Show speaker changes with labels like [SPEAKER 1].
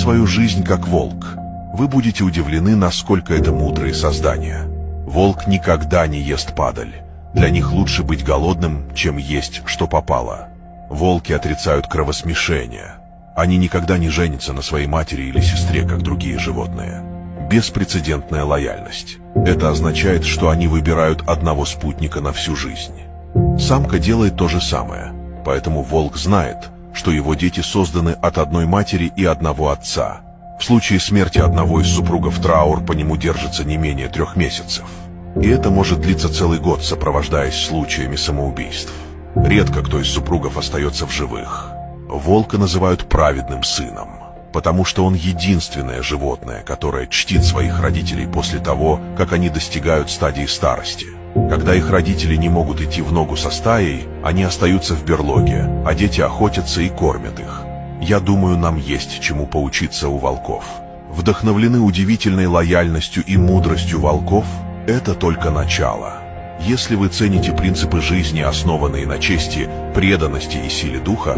[SPEAKER 1] свою жизнь как волк. Вы будете удивлены, насколько это мудрые создания. Волк никогда не ест падаль. Для них лучше быть голодным, чем есть, что попало. Волки отрицают кровосмешение. Они никогда не женятся на своей матери или сестре, как другие животные. Беспрецедентная лояльность. Это означает, что они выбирают одного спутника на всю жизнь. Самка делает то же самое, поэтому волк знает, что его дети созданы от одной матери и одного отца. В случае смерти одного из супругов траур по нему держится не менее 3 месяцев. И это может длиться целый год, сопровождаясь случаями самоубийств. Редко кто из супругов остается в живых. Волка называют праведным сыном, потому что он единственное животное, которое чтит своих родителей после того, как они достигают стадии старости. Когда их родители не могут идти в ногу со стаей, они остаются в берлоге, а дети охотятся и кормят их. Я думаю, нам есть чему поучиться у волков. Вдохновлены удивительной лояльностью и мудростью волков? Это только начало. Если вы цените принципы жизни, основанные на чести, преданности и силе духа,